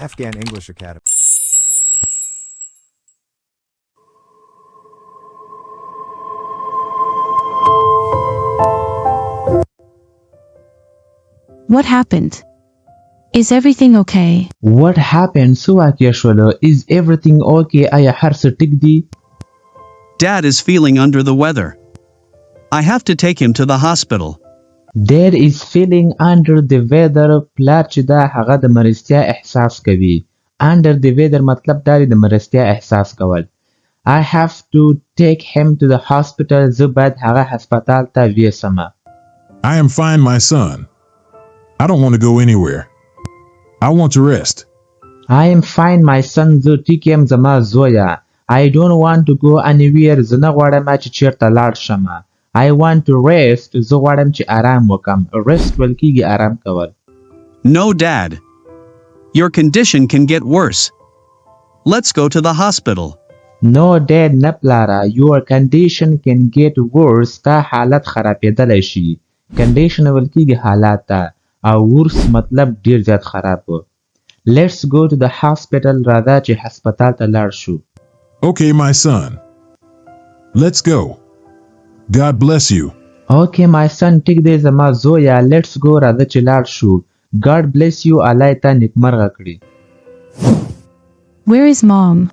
Afghan English Academy. What happened? Is everything okay? What happened? Suakeshwala, is everything okay? Aya harsa tigdi? Dad is feeling under the weather. I have to take him to the hospital. Dad is feeling under the weather. پلار چې دا هغه د مرستیا احساس کوي. Under the weather مطلب دا دی د مرستیا احساس کول. I have to take him to the hospital. زه باید هغه هسپتال ته ویسمه. I am fine, my son. I don't want to go anywhere. I want to rest. I am fine, my son. زه ټیک یم زما زویه. I don't want to go anywhere. زه نه غواړم چې چیرته لاړ شمه. I want to rest. زه غواړم چې آرام وکم. Rest ویل کیږي آرام کول. No, Dad. Your condition can get worse. Let's go to the hospital. No, Dad, نه پلاره. Your condition can get worse. تا حالت خرابېدلی شي. Condition ویل کیږي حالات ته. او worse مطلب ډیر زیات خراب. Let's go to the hospital. راځه چې هسپتال ته لاړ شو. Okay, my son. Let's go. God bless you. Okay, my son. ټیک دی زما زویه. Let's go. راځه چې لاړ شو. God bless you. الله تا نیکمرغه کړي. Where is mom?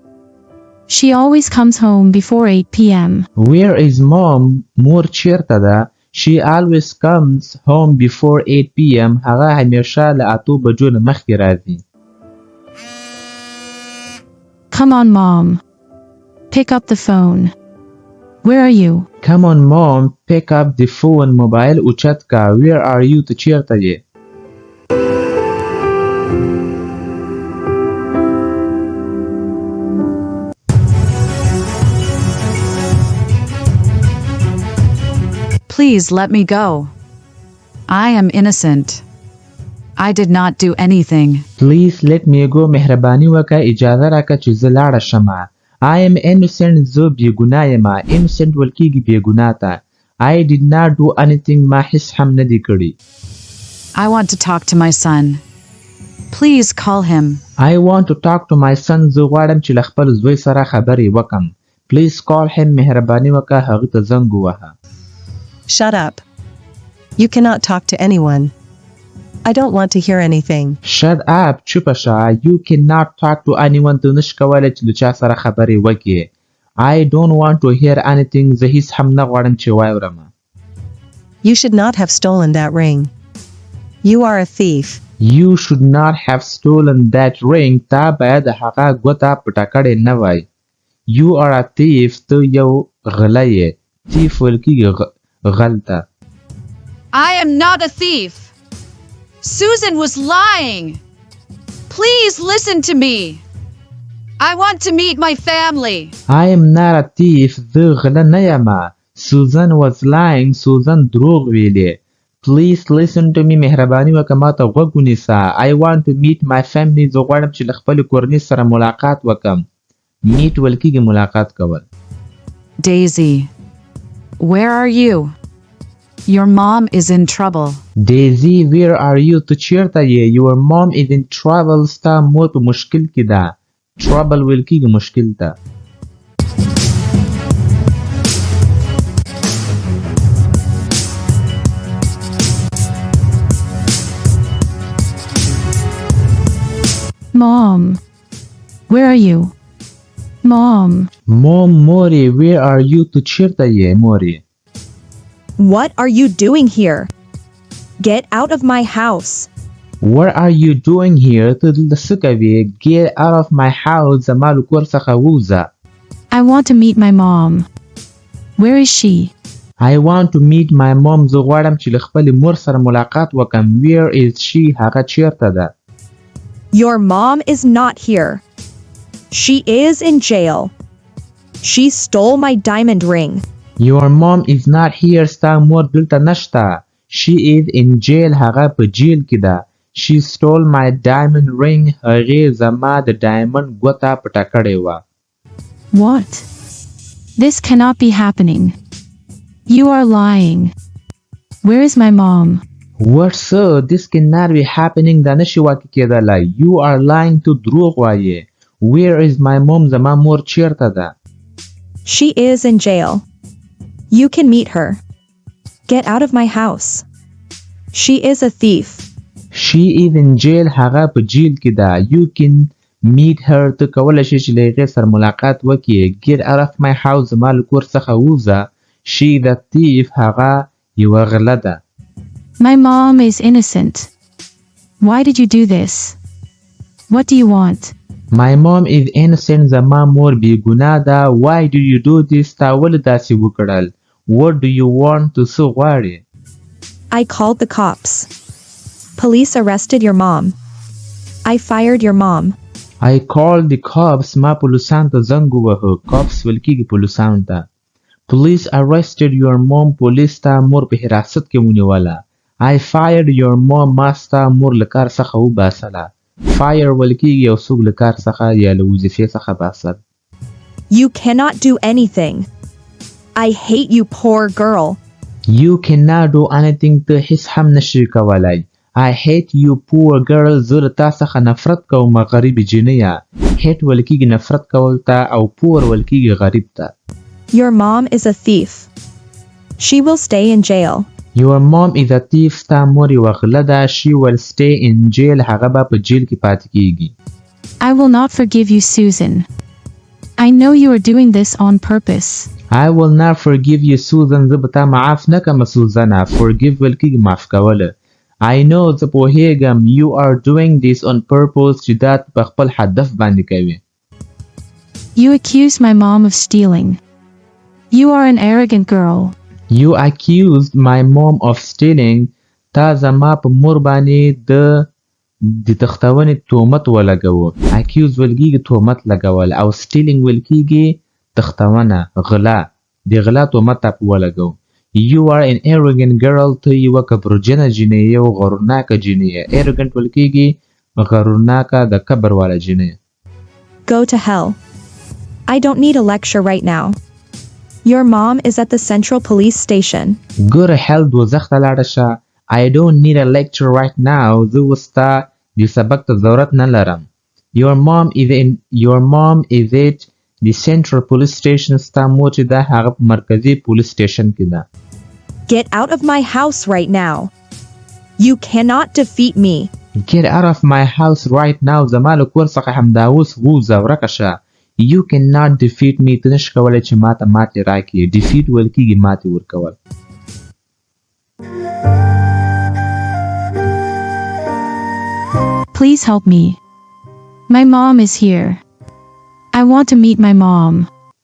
She always comes home before 8 p.m. Where is mom? مور چیرته ده؟ She always comes home before 8 p.m. هغه همیشه له 8 بجو نه مخکې راځي. Come on, mom. Pick up the phone. Where are you? Come on, mom. Pick up the phone. موبایل اوچت کا. Where are you? ته چیرته یې؟ Please let me go. I am innocent. I did not do anything. Please let me go. مهرباني وکړه اجازه راکړه چې زه لاړه شمه. I am innocent. زه بېګناه یم. Innocent ویل کیږي بېګناه ته. I did not do anything. ما هیڅ هم نه دي کړي. I want to talk to my son. Please call him. I want to talk to my son. زه غواړم چې له خپل زوی سره خبرې وکم. Please call him. مهرباني وکړه هغه ته زنګ ووهه. Shut up. You cannot talk to anyone. I don't want to hear anything. Shut up. چوپه شه. You cannot talk to anyone. ته نشې کولی چې له چا سره خبرې وکړې. I don't want to hear anything. زه هیڅ هم نه غواړم چې واورم. You should not have stolen that ring. You are a thief. You should not have stolen that ring. تا باید هغه ګوته پټه کړې نه وای. You are a thief. ته یو غلی یې. Thief ویل کیږي غلطه. I am not a thief. Susan was lying. Please listen to me. I want to meet my family. I am not a thief. زه غله نه یم. Susan was lying. Susan دروغ ویلې. Please listen to me. مهرباني وکړه ما ته غوږ ونیسه. I want to meet my family. زه غواړم چې له خپلې کورنۍ سره ملاقات وکم. Meet ویل کیږي ملاقات کول. Daisy, where are you? Your mom is in trouble. Daisy, where are you? ته چیرته یې؟ Your mom is in trouble. ستا مور په مشکل کې ده. Trouble ویل کیږي مشکل ته. Mom. Where are you? Mom. Mom, مورې, where are you? ته چیرته یې مورې؟ What are you doing here? Get out of my house. What are you doing here? ته دلته څه کوې؟ Get out of my house. زما له کور څخه ووځه. I want to meet my mom. Where is she? I want to meet my mom. زه غواړم چې له خپلې مور سره ملاقات وکم. Where is she? هغه چیرته ده؟ Your mom is not here. She is in jail. She stole my diamond ring. Your mom is not here. ستا مور دلته نشته. She is in jail. هغه په جیل کې ده. She stole my diamond ring. هغې زما د diamond ګوته پټه کړې وه. What? This cannot be happening. You are lying. Where is my mom? What sir? This cannot be happening. دا نشي واقع کېدلی. You are lying to دروغ وایې. Where is my mom? زما مور چیرته ده؟ She is in jail. You can meet her. Get out of my house. She is a thief. She is in jail. هغه په جیل کې ده. You can meet her. ته کولی شې چې له هغې سره ملاقات وکړې. Get out of my house. زما له کور څخه ووځه. She is a thief. هغه یوه غله ده. My mom is innocent. Why did you do this? What do you want? My mom is innocent. زما مور بې ګناه ده. Why did you do this? تا ولې داسې وکړل؟ What do you want? ته څه غواړې؟ I called the cops. Police arrested your mom. I fired your mom. I called the cops. ما پولیسانو ته زنګ ووهه. Cops ویل کېږي پولیسانو ته. Police arrested your mom. پولیس تا مور په حراست کې ونیوله. I fired your mom. ما ستا مور له کار څخه وباسله. Fire ویل کېږي یو څوک له کار څخه یا له وظیفې څخه باسل. You cannot do anything. I hate you, poor girl. You cannot do anything. ته هیڅ هم نشي کولی. I hate you, poor girl. زه له تا څخه نفرت کوم غریبې جینیه. hate ویل کېږي نفرت کول ته او poor ویل کېږي غریب ته. Your mom is a thief. She will stay in jail. Your mom is a thief. ستا مور یوه غله ده. She will stay in jail. هغه به په جیل کې پاتې کېږي. I will not forgive you, Susan. I know you are doing this on purpose. I will not forgive you, Susan. زه به تا معاف نه کړم سوزنه. Forgive ویل کېږي معاف کوله. I know زه پوهېږم. You are doing this on purpose. چې دا په خپل هدف باندې کوي. You accused my mom of stealing. You are an arrogant girl. You accused my mom of stealing. تا زما په مور باندې د تختونې تهمت ولګوه. Accuse ویل کېږي تهمت لګول او stealing ویل کېږي تختونه غلا. د غلا تهمت تا په ولګو. You are an arrogant girl. ته یوه کبرجنه جینۍ یې یوه غرورناکه جینۍ یې. Arrogant ویل کېږي غرورناکه د کبر واله جینۍ. Go to hell. I don't need a lecture right now. Your mom is at the Central Police Station. Go to hell. دوزخ ته لاړه شه. I don't need a lecture right now. زه اوس ستا د سبق ته ضرورت نه لرم. Your mom is at the Central Police Station. ستا مور چې ده هغه په مرکزي پولیس سټیشن کې ده. Get out of my house right now. You cannot defeat me. Get out of my house right now. زما له کور څخه همدا اوس ووځه ورکه شه. You cannot defeat me. ته نشې کولی چې ماته ماتې راکړې. Defeat ویل کېږي ماتې ورکول. Please help me. My mom is here. I want to meet my mom.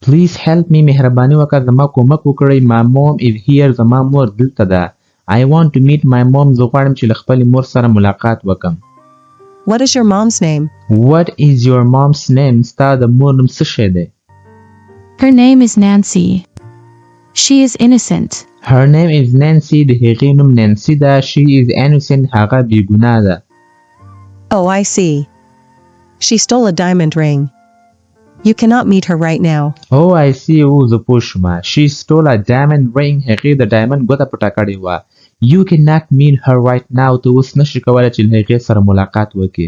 Please help me. مهرباني وکړه زما کومک وکړئ. My mom is here. زما مور دلته ده. I want to meet my mom. زه غواړم چې له خپلې مور سره ملاقات وکړم. What is your mom's name? What is your mom's name? ستا د مور نوم څه شی دی؟ Her name is Nancy. She is innocent. Her name is Nancy. د هغې نوم نانسي ده. She is innocent. هغه بې ګناه ده. Oh, I see. She stole a diamond ring. You cannot meet her right now. Oh, I see. زه پوه شوم. She stole a diamond ring. هغې د ډایمنډ ګوته پټه کړې وه. You cannot meet her right now. ته اوس نشې کولی چې له هغې سره ملاقات وکړې.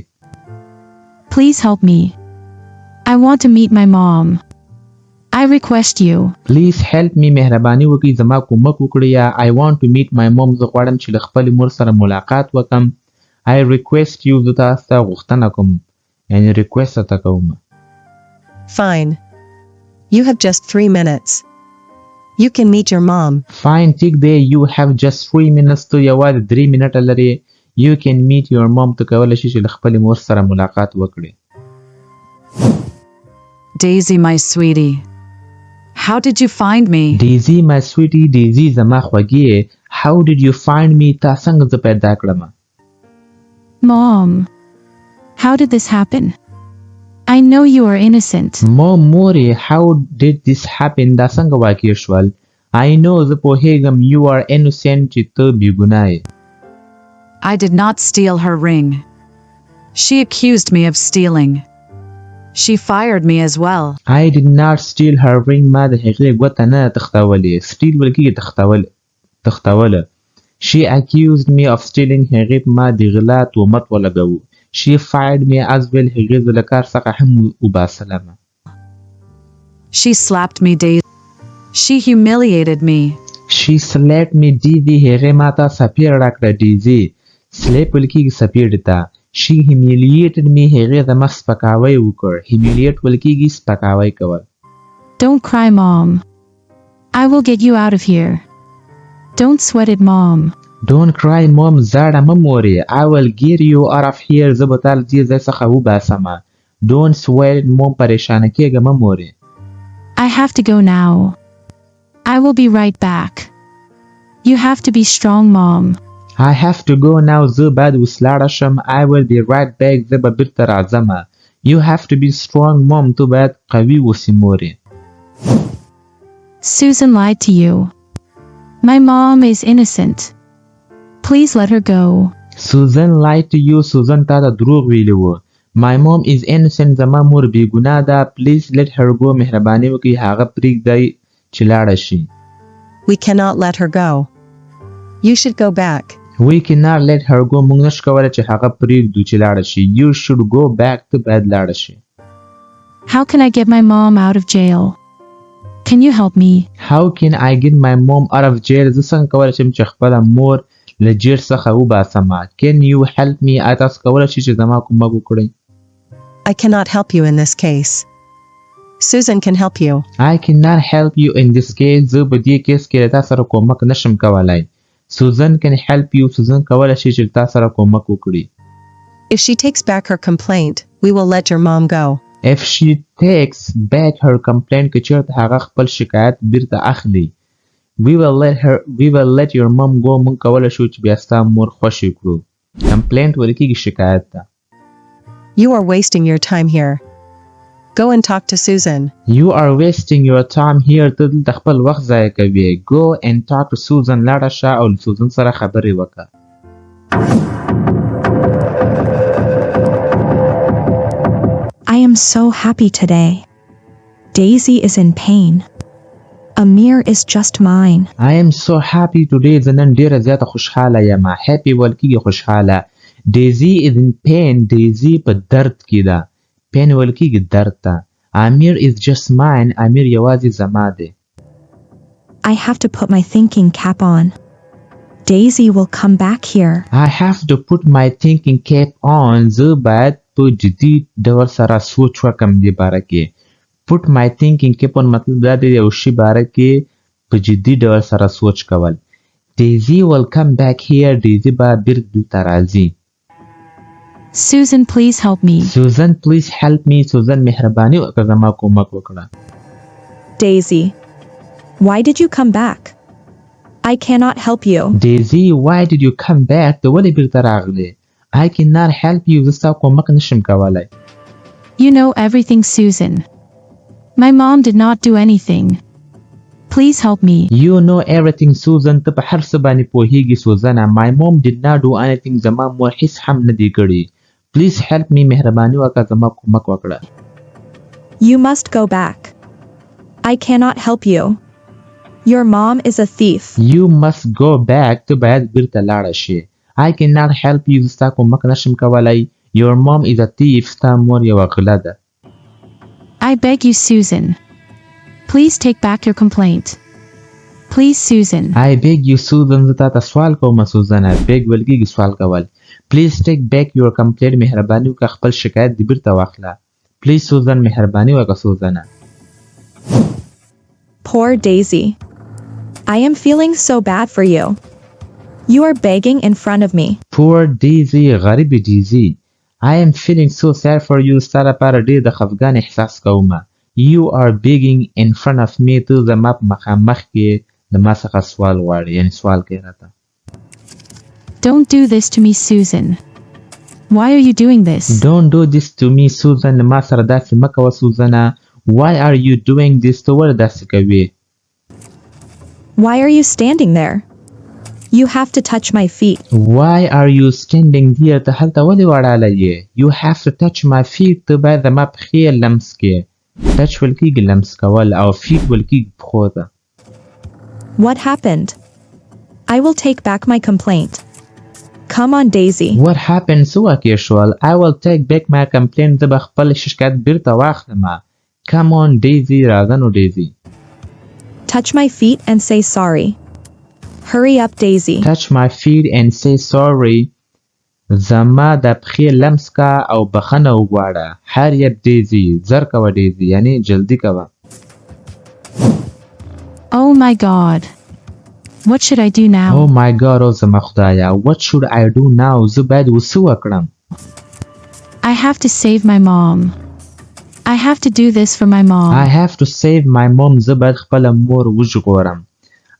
Please help me. I want to meet my mom. I request you. Please help me. مهرباني وکړئ زما کومک وکړئ. I want to meet my mom. زه غواړم چې له خپلې مور سره ملاقات وکړم. I request you. زه تاسو ته غوښتنه کوم. یعنې request ته کوم. Fine. You have just 3 minutes. You can meet your mom. Fine. ټیک دی. You have just 3 minutes. ته یوازې 3 منټه لرې. You can meet your mom. ته کولی شې چې له خپلې مور سره ملاقات وکړې. Daisy, my sweetie. How did you find me? Daisy, my sweetie. Daisy زما خوږې. How did you find me? تا څنګه زه پیدا کړم؟ Mom. How did this happen? I know you are innocent. مورې how did this happen? دا څنګه واقع شول؟ I know زه پوهېږم you are innocent چې ته بې ګناه یې. I did not steal her ring. She accused me of stealing. She fired me as well. I did not steal her ring. ما د هغې ګوته نه تختولې. steal ویل کېږي تختوله. She accused me of stealing. هغې په ما د غلا تهمت ولګاوه. She fired me as well. هغې زه له کار څخه هم وباسلم. She slapped me, Daisy. She humiliated me. She slapped me, Daisy. هغې ما ته سپېړه راکړه. Daisy slap ویل کېږي سپېړې ته. She humiliated me. هغې زما سپکاوی وکړ. Humiliate ویل کېږي سپکاوی کول. Don't cry, Mom. I will get you out of here. Don't sweat it, Mom. Don't cry, Mom. زاړه مه مورې. I will get you out of here. زه به تا له دې ځای څخه وباسمه. Don't sweat it, Mom. پریشانه کېږه مه مورې. I have to go now. I will be right back. You have to be strong, Mom. I have to go now. زه باید اوس لاړه شم. I will be right back. زه به بیرته راځمه. You have to be strong, Mom. تو باید قوي اوسې مورې. Susan lied to you. My mom is innocent. Please let her go. Susan lied to you. Susan تا ته دروغ ویلي وو. My mom is innocent. زما مور بې ګناه ده. Please let her go. مهرباني وکړئ هغه پرېږدئ چې لاړه شي. We cannot let her go. You should go back. We cannot let her go. موږ نشو کولی چې هغه پرېږدو چې لاړه شي. You should go back. ته باید لاړه شي. How can I get my mom out of jail? Can you help me? How can I get my mom out of jail? زه څنګه کولی شم چې خپله مور له جیل څخه وباسمه. Can you help me? آیا تاسو کولی شئ چې زما کومک وکړئ؟ I cannot help you in this case. Susan can help you. I cannot help you in this case. زه په دې کیس کې له تا سره کومک نشم کولی. Susan can help you. Susan کولی شي چې تا سره کومک وکړي. If she takes back her complaint, we will let your mom go. If she takes back her complaint, که چېرته هغه خپل شکایت بیرته اخلي. We will let your mom go. موږ کولی شو چې بیا ستا مور خوشي کړو. Complaint ویل کېږي شکایت ته. You are wasting your time here. Go and talk to Susan. You are wasting your time here. ته دلته خپل وخت ضایع کوې. Go and talk to Susan. لاړه شه او له Susan سره خبرې وکړه. I am so happy today. Daisy is in pain. Amir is just mine. I am so happy today. زه نن ډېره زیاته خوشحاله یم. Happy ویل کېږي خوشحاله. Daisy is in pain. Daisy په درد کې ده. Pain ویل کېږي درد ته. Amir is just mine. Amir یوازې زما دی. I have to put my thinking cap on. Daisy will come back here. I have to put my thinking cap on. زه باید په جدي ډول سره سوچ وکړم دې باره کې. Put my thinking cap on مطلب دا دی یو شي باره کې په جدي ډول سره سوچ کول. Daisy will come back here. Daisy به بیرته دلته راځي. Susan, please help me. Susan, please help me. Susan مهرباني وکړه زما کومک وکړه. Daisy, why did you come back? I cannot help you. Daisy, why did you come back? ته ولې بیرته راغلې؟ I cannot help you. زه ستا کومک نشم کولی. You know everything, Susan. My mom did not do anything. Please help me. You know everything, Susan. ته په هر څه باندې پوهیږي سوزنه. My mom did not do anything. زما مور هیڅ هم نه دی کړی. Please help me. مهرباني وکړه زما کومک وکړه. You must go back. I cannot help you. Your mom is a thief. You must go back. ته باید بیرته لاړه شې. I cannot help you. زه ستا کومک نشم کولی. Your mom is a thief. ستا مور یوه غله ده. I beg you, Susan. Please take back your complaint. Please, Susan. I beg you, Susan. زه تا ته سوال کوم سوزنه. beg ویل کېږي سوال کول. Please take back your complaint. مهرباني وکړه خپل شکایت دې بیرته واخله. Please, Susan. مهرباني وکړه سوزنه. Poor Daisy. I am feeling so bad for you. You are begging in front of me. Poor Daisy. غریبې Daisy. I am feeling so sad for you. ستا لپاره ډېر د خفګان احساس کومه. You are begging in front of me. ته زما په مخامخ کې د ما څخه سوال غواړې. یعنې سوال کوې راته. Don't do this to me, Susan. Why are you doing this? Don't do this to me, Susan. له ما سره داسې مه کوه سوزنه. Why are you doing this? ته ولې داسې کوې؟ Why are you standing there? You have to touch my feet. Why are you standing there? ته هلته ولې ولاړه یې؟ You have to touch my feet. ته باید زما پښې لمس کړې. Touch ویل کېږي لمس کول او feet ویل کېږي پښو ته. What happened? I will take back my complaint. Come on, Daisy. What happened so casual? I will take back my complaint. زه به خپل شکایت بیرته واخلم. Come on Daisy, راځه نو Daisy. Touch my feet and say sorry. Hurry up, Daisy. Touch my feet and say sorry. زما د پښې لمس کا او بخښنه وغواړه. Hurry up Daisy. زر کوه Daisy. یعنی جلدی کوه. Oh my god. What should I do now? Oh my god, او زما خدایا. What should I do now? زه باید وڅه وکړم. I have to save my mom. I have to do this for my mom. I have to save my mom. زه باید خپل مور وژغورم.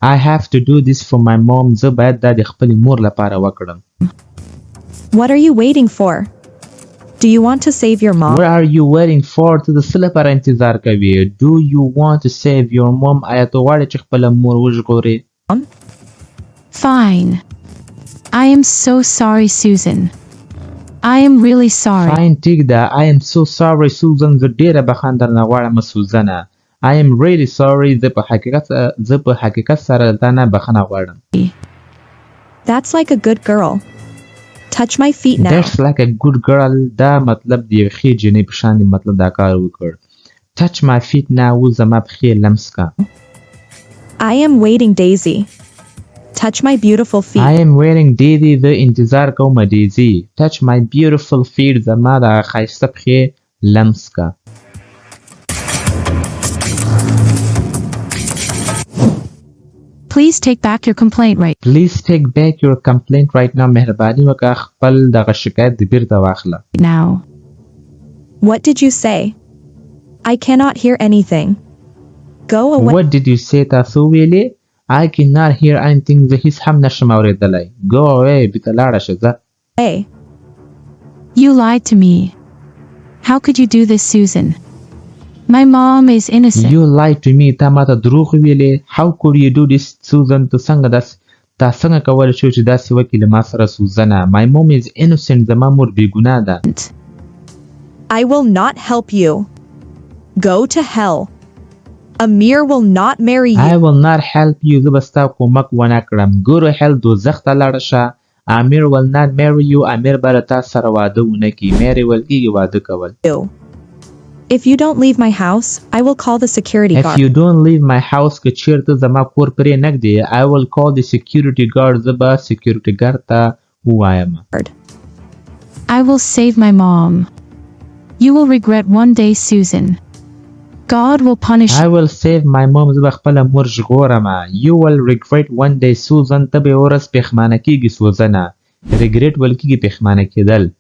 I have to do this for my mom. زه باید دا د خپل مور لپاره وکړم. What are you waiting for? Do you want to save your mom? What are you waiting for? ته د څه لپاره انتظار کوې? Do you want to save your mom? آیا ته غواړې چې خپله مور وژغورې؟ Fine. I am so sorry, Susan. I am really sorry. Fine, ټیک ده. I am so sorry, Susan. زه ډېره بخښنه درنه غواړم سوزنه. I am really sorry. زه په حقیقت سره تا نه بخښنه غواړم. That's like a good girl. Touch my feet now. That's like a good girl. دا مطلب د یوې ښې جینۍ په شان دی مطلب دا کار وکړ. Touch my feet now. زما پښې لمس کا. I am waiting, Daisy. Touch my beautiful feet. I am waiting Daisy. زه انتظار کوم Daisy. Touch my beautiful feet. زما د ښایسته پښې لمس کا. Please take back your complaint right Please take back your complaint right now. مهرباني وکړه خپل دغه شکایت د بیرته واخله. now. What did you say? I cannot hear anything. Go away. What did you say? تاسو ویلې I cannot hear anything. زه هیڅ هم نشم اورېدلی. Go away. بیرته لاړه شه ځه. You lied to me. How could you do this, Susan? My mom is innocent. You lied to me. تا ماته دروغ ویلې. How could you do this, Susan? تا څنګه کولی شو چې داسې وکړې له ما سره سوزنه. My mom is innocent. زما مور بېګناه ده. I will not help you. Go to hell. Amir will not marry you. I will not help you. زه به ستا کومک ونه کړم. Go to hell. دوزخ ته لاړه شه. Amir will not marry you. امیر به له تا سره واده ونه کړي. marry ویل کېږي واده کول. If you don't leave my house, I will call the security If guard. you don't leave my house, که چیرته زما کور پرې نږدې, I will call the security guard. زه به security guard ته ووایم. I will save my mom. You will regret one day, Susan. God will punish I will save my mom. زه به خپله مور ژغورم. You will regret one day, Susan. ته به یوه ورځ پښیمانه کېږي سوزنه. regret ویل کېږي پښیمانه کېدل.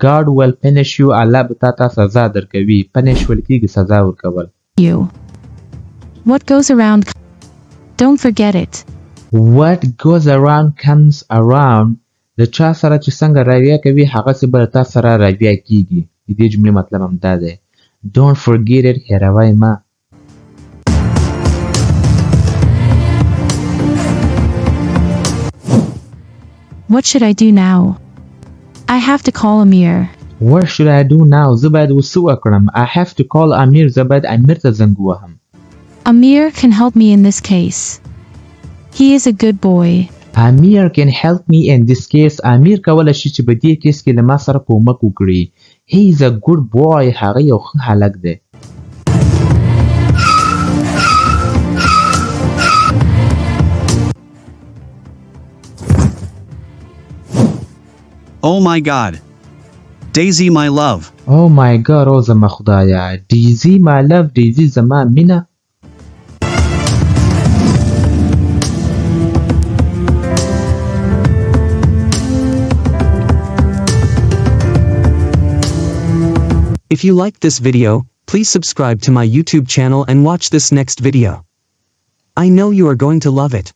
God will punish you. الله به تا ته سزا درکوي. punish ویل کېږي سزا ورکول. you. What goes around, don't forget it. What goes around comes around. د چا سره چې څنګه رویه کوي هغسې به له تا سره رویه کېږي. د دې جملې مطلب هم دا دی. Don't forget it. هېروی مه. What should I do now? I have to call Amir. What should I do now? زه باید وڅه وکړم. I have to call Amir. زه باید امیر ته زنګ ووهم. Amir can help me in this case. He is a good boy. Amir can help me in this case. امیر کولی شي چې په دې کیس کې له ما سره کومک وکړي. He is a good boy. هغه یو ښه هلک دی. Oh my god. Daisy, my love. Oh my god. او زما خدایا. Daisy my love. Daisy زما مینه. If you liked this video, please subscribe to my YouTube channel and watch this next video. I know you are going to love it.